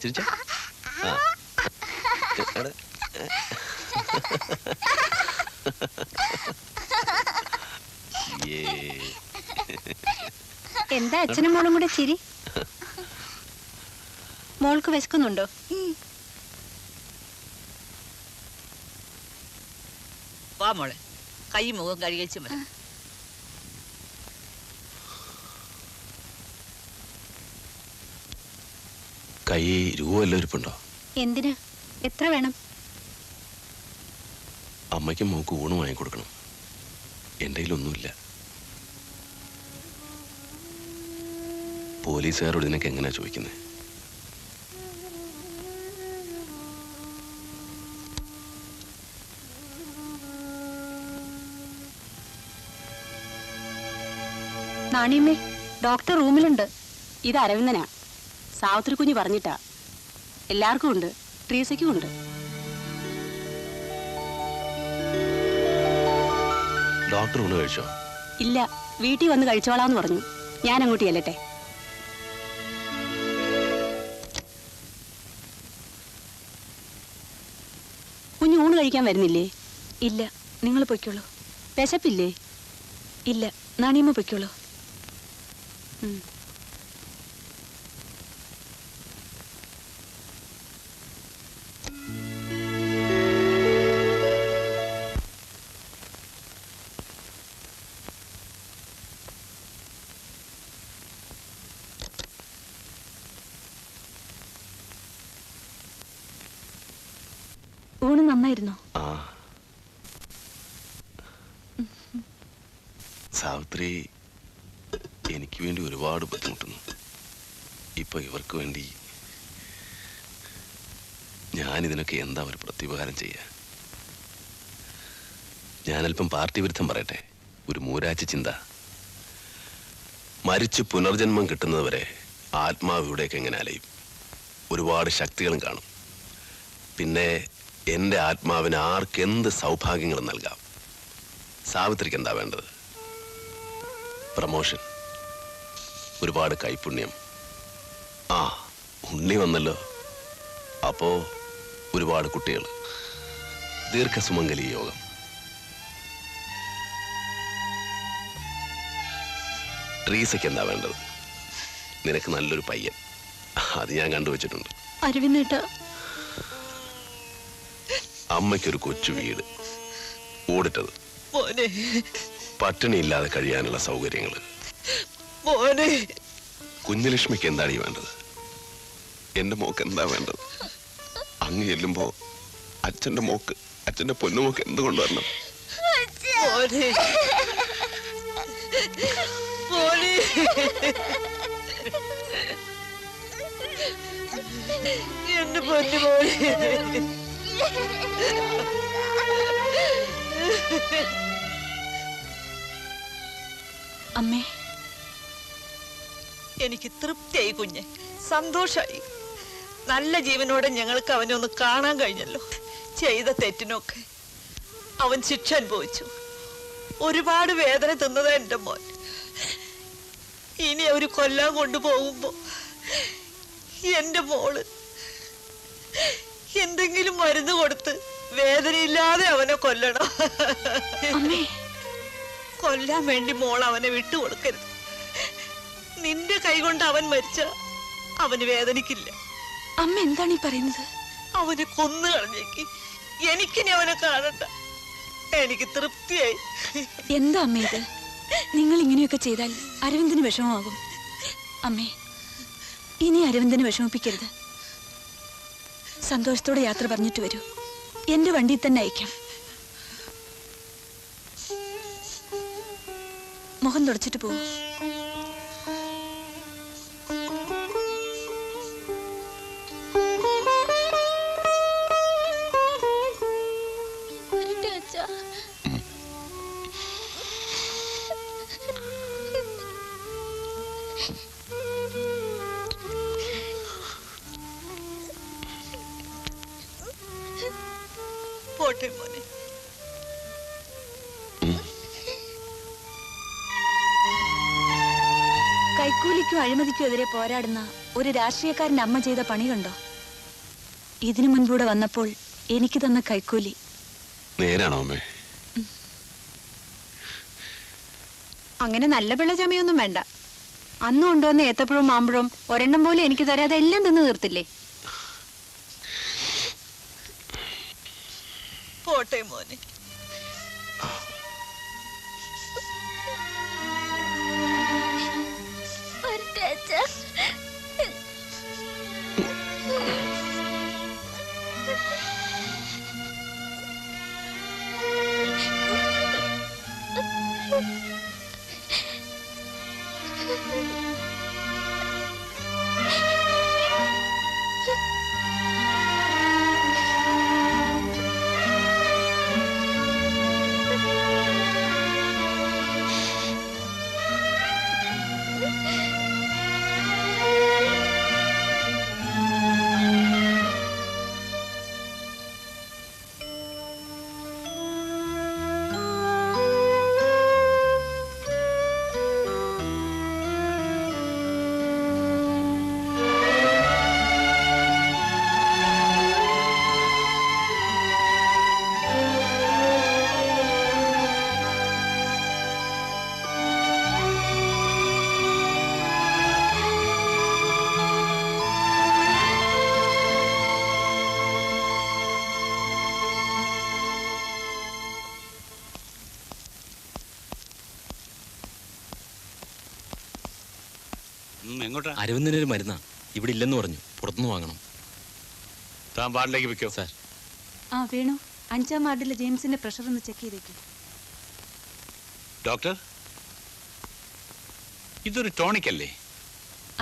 ചിരിച്ചോ. എന്താ അച്ഛനും മോളും കൂടെ ചിരി? മോൾക്ക് വിശക്കുന്നുണ്ടോ? വാ മോളെ, കൈ മുഖം കഴുകിച്ചു മതി. കൈ രൂപല്ലോ ഇരിപ്പുണ്ടോ? എന്തിന്? എത്ര വേണം? അമ്മയ്ക്കും മോക്ക് ഊണ് വാങ്ങി കൊടുക്കണം. എൻ്റെ കയ്യിലൊന്നുമില്ല. പോലീസുകാരോട് ഇതിനൊക്കെ എങ്ങനെയാ ചോദിക്കുന്നത്? നാണിയമ്മേ, ഡോക്ടർ റൂമിലുണ്ട്. ഇത് അരവിന്ദനാ. സാവിത്രി കുഞ്ഞ് പറഞ്ഞിട്ടാ. എല്ലാവർക്കും ഉണ്ട്, ട്രീസയ്ക്കും ഉണ്ട്. ഡോക്ടർ ഊണ് കഴിച്ചോ? ഇല്ല, വീട്ടിൽ വന്ന് കഴിച്ചോളാന്ന് പറഞ്ഞു. ഞാൻ അങ്ങോട്ട് ചെല്ലട്ടെ. കുഞ്ഞ് ഊണ് കഴിക്കാൻ വരുന്നില്ലേ? ഇല്ല, നിങ്ങൾ പൊയ്ക്കോളൂ. വിശപ്പില്ലേ? ഇല്ല, നാണിയമ്മ പൊയ്ക്കോളൂ. ഊണ് നന്നായിരുന്നോ? സാവിത്രി എനിക്ക് വേണ്ടി ഒരുപാട് ബുദ്ധിമുട്ടുന്നു. ഇപ്പൊ ഇവർക്ക് വേണ്ടി ഞാനിതിനൊക്കെ എന്താ ഒരു പ്രത്യുപകാരം ചെയ്യാ? ഞാനല്പം പാർട്ടി വിരുദ്ധം പറയട്ടെ. ഒരു മൂരാച്ചി ചിന്ത. മരിച്ചു പുനർജന്മം കിട്ടുന്നതുവരെ ആത്മാവ് ഇവിടേക്ക് എങ്ങനെ അലയും? ഒരുപാട് ശക്തികളും കാണും. പിന്നെ എൻ്റെ ആത്മാവിന് ആർക്കെന്ത് സൗഭാഗ്യങ്ങളും നൽകാം. സാവിത്രിക്ക് എന്താ വേണ്ടത്? പ്രമോഷൻ, ഒരുപാട് കൈപുണ്യം. ഉണ്ണി വന്നല്ലോ. അപ്പോ ഒരുപാട് കുട്ടികൾ, ദീർഘസുമംഗലി യോഗം. ട്രീസയ്ക്ക് എന്താ വേണ്ടത്? നിനക്ക് നല്ലൊരു പയ്യൻ, അത് ഞാൻ കണ്ടുവച്ചിട്ടുണ്ട്. അരവിന്ദേട്ടാ, അമ്മയ്ക്കൊരു കൊച്ചു വീട്, ഓടിട്ടത്, പട്ടിണിയില്ലാതെ കഴിയാനുള്ള സൗകര്യങ്ങൾ. കുഞ്ഞലക്ഷ്മിക്ക് എന്താണ് ഈ വേണ്ടത്? എന്റെ മോക്ക് എന്താ വേണ്ടത്? അങ്ങ് ചെല്ലുമ്പോ അച്ഛന്റെ മോക്ക്, അച്ഛന്റെ പൊന്നുമോക്ക് എന്ത് കൊണ്ടുവരണം? എന്റെ പൊന്നുമോളെ, അമ്മേ, എനിക്ക് തൃപ്തിയായി കുഞ്ഞെ, സന്തോഷായി. നല്ല ജീവനോടെ ഞങ്ങൾക്ക് അവനെ ഒന്ന് കാണാൻ കഴിഞ്ഞല്ലോ. ചെയ്ത തെറ്റിനൊക്കെ അവൻ ശിക്ഷ അനുഭവിച്ചു. ഒരുപാട് വേദന തിന്നത് എന്റെ മോൻ. ഇനി അവര് കൊല്ലാൻ കൊണ്ടുപോകുമ്പോ എന്റെ മോള് എന്തെങ്കിലും മരുന്ന് കൊടുത്ത് വേദനയില്ലാതെ അവനെ കൊല്ലണം. കൊല്ലാൻ വേണ്ടി മോൾ അവനെ വിട്ടുകൊടുക്കരുത്. നിന്റെ കൈകൊണ്ട് അവൻ മരിച്ച അവന് വേദനിക്കില്ല. അമ്മ എന്താണ് ഈ പറയുന്നത്? അവനെ കൊന്നു കളഞ്ഞേക്ക്. എനിക്കിനി അവനെ കാണണ്ട. എനിക്ക് തൃപ്തിയായി. എന്താ അമ്മ ഇത്? നിങ്ങൾ ഇങ്ങനെയൊക്കെ ചെയ്താൽ അരവിന്ദന് വിഷമമാകും. അമ്മേ, ഇനി അരവിന്ദന് വിഷമിപ്പിക്കരുത്. സന്തോഷത്തോടെ യാത്ര പറഞ്ഞിട്ട് വരൂ. എന്റെ വണ്ടിയിൽ തന്നെ അയക്കാം. മുഖം തുടച്ചിട്ട് പോകൂ. പോട്ടെ മോനെ. കൈക്കൂലിക്കും അഴിമതിക്കും എതിരെ പോരാടുന്ന ഒരു രാഷ്ട്രീയക്കാരന്റെ അമ്മ ചെയ്ത പണി കണ്ടോ? ഇതിനു മുൻപൂടെ വന്നപ്പോൾ എനിക്ക് തന്ന കൈക്കൂലി. നേരാണോ അമ്മേ? അങ്ങനെ നല്ല പിള്ള ചമയൊന്നും വേണ്ട. അന്ന് കൊണ്ടുവന്ന ഏത്തപ്പഴവും മാമ്പഴവും ഒരെണ്ണം പോലും എനിക്ക് തരാതെ എല്ലാം തിന്ന് തീർത്തില്ലേ? പോട്ടെ മോനെ. അരവിന്ദനൊരു മരുന്നാ ഇവിടെ ഇല്ലെന്ന് പറഞ്ഞു, പുറത്തുനിന്ന് വാങ്ങണം. താൻ വാർഡിലേക്ക് വെക്കോ. സാർ. ആ വേണു, 5-ാം വാർഡിലെ ജെയിംസിന്റെ പ്രഷർ ഒന്ന് ചെക്ക് ചെയ്തേക്കും. ഡോക്ടർ, ഇതൊരു ടോണിക് അല്ലേ?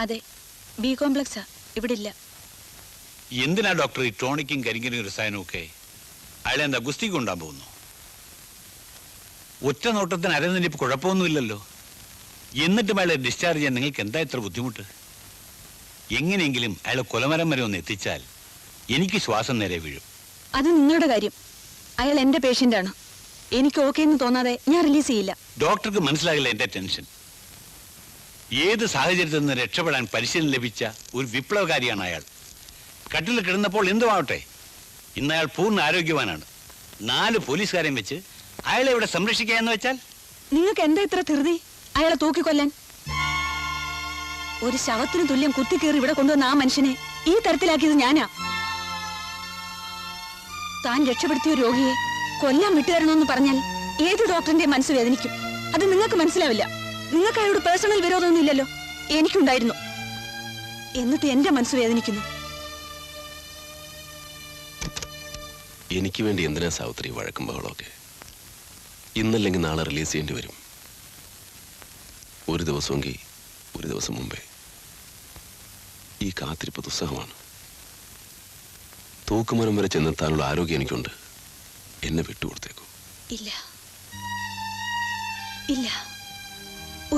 അതെ, ബി കോംപ്ലക്സാ, ഇവിടെ ഇല്ല. എന്തിനാ ഡോക്ടർ ഈ ടോണിക്കും കരിങ്കനും രസായനവും ഒക്കെ? അയാളെ എന്താ ഗുസ്തിക്ക് കൊണ്ടാൻ പോകുന്നു? ഒറ്റ നോട്ടത്തിന് അരവിന്ദന് ഇപ്പൊ കുഴപ്പമൊന്നുമില്ലല്ലോ. എന്നിട്ടും അയാളെ ഡിസ്ചാർജ് ചെയ്യാൻ നിങ്ങൾക്ക് എന്താ ഇത്ര ബുദ്ധിമുട്ട്? എങ്ങനെയെങ്കിലും അയാളെ കൊലമരം വരെ ഒന്ന് എത്തിച്ചാൽ എനിക്ക് ശ്വാസം നേരെ വീഴും. അത് നിങ്ങളുടെ കാര്യം. അയാൾ എന്റെ പേഷ്യന്റ് ആണ്. എനിക്ക് ഓക്കെ എന്ന് തോന്നാതെ ഞാൻ റിലീസ് ചെയ്യില്ല. ഡോക്ടർക്ക് മനസ്സിലാകില്ല എന്റെ ടെൻഷൻ. ഏത് സാഹചര്യത്തിൽ നിന്ന് രക്ഷപ്പെടാൻ പരിശീലനം ലഭിച്ച ഒരു വിപ്ലവകാരിയാണ് അയാൾ. കട്ടിൽ കിടന്നപ്പോൾ എന്തുമാവട്ടെ, ഇന്ന് അയാൾ പൂർണ്ണ ആരോഗ്യവാനാണ്. 4 പോലീസുകാരെയും വെച്ച് അയാളെ ഇവിടെ സംരക്ഷിക്കുക എന്ന് വെച്ചാൽ നിങ്ങൾക്ക് എന്താ ഇത്ര ധൃതി അയാളെ തൂക്കിക്കൊല്ലാൻ? ഒരു ശവത്തിന് തുല്യം കുത്തിക്കേറി ഇവിടെ കൊണ്ടുവന്ന ആ മനുഷ്യനെ ഈ തരത്തിലാക്കിയത് ഞാനാ. താൻ രക്ഷപ്പെടുത്തിയ ഒരു രോഗിയെ കൊല്ലാൻ വിട്ടുതരണമെന്ന് പറഞ്ഞാൽ ഏത് ഡോക്ടറിന്റെ മനസ്സ് വേദനിക്കും. അത് നിങ്ങൾക്ക് മനസ്സിലാവില്ല. നിങ്ങൾക്ക് അയാളോട് പേഴ്സണൽ വിരോധമൊന്നും ഇല്ലല്ലോ. എനിക്കുണ്ടായിരുന്നു. എന്നിട്ട് എന്റെ മനസ്സ് വേദനിക്കുന്നു. എനിക്ക് വേണ്ടി എന്തിനാ സാവിത്രി വഴക്കും ബഹളമൊക്കെ? ഇന്നല്ലെങ്കിൽ നാളെ റിലീസ് ചെയ്യേണ്ടി വരും. ഒരു ദിവസമെങ്കിൽ ഒരു ദിവസം മുമ്പേ. ഈ കാത്തിരിപ്പ് ദുസ്സഹമാണ്. തൂക്കുമരം വരെ ചെന്നെത്താനുള്ള ആരോഗ്യം എനിക്കുണ്ട്. എന്നെ വിട്ടുകൊടുത്തേക്കൂ. ഇല്ല ഇല്ല,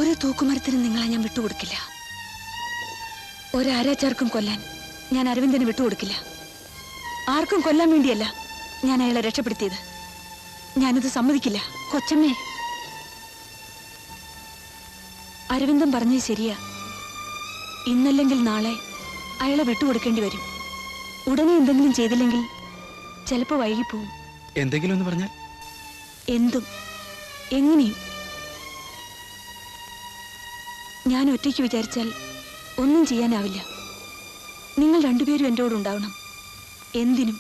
ഒരു തൂക്കുമരത്തിന് നിങ്ങളെ ഞാൻ വിട്ടുകൊടുക്കില്ല. ഒരാരാച്ചാർക്കും കൊല്ലാൻ ഞാൻ അരവിന്ദനെ വിട്ടുകൊടുക്കില്ല. ആർക്കും കൊല്ലാൻ വേണ്ടിയല്ല ഞാൻ അയാളെ രക്ഷപ്പെടുത്തിയത്. ഞാനത് സമ്മതിക്കില്ല. കൊച്ചമ്മേ, അരവിന്ദൻ പറഞ്ഞത് ശരിയാ. ഇന്നല്ലെങ്കിൽ നാളെ അയാളെ വിട്ടുകൊടുക്കേണ്ടി വരും. ഉടനെ എന്തെങ്കിലും ചെയ്തില്ലെങ്കിൽ ചിലപ്പോ വൈകിപ്പോവും. എന്തെങ്കിലും എന്ന് പറഞ്ഞാൽ? എന്തും എങ്ങനെയും. ഞാൻ ഒറ്റയ്ക്ക് വിചാരിച്ചാൽ ഒന്നും ചെയ്യാനാവില്ല. നിങ്ങൾ രണ്ടുപേരും എൻ്റെ കൂടെ ഉണ്ടാവണം. എന്തിനും.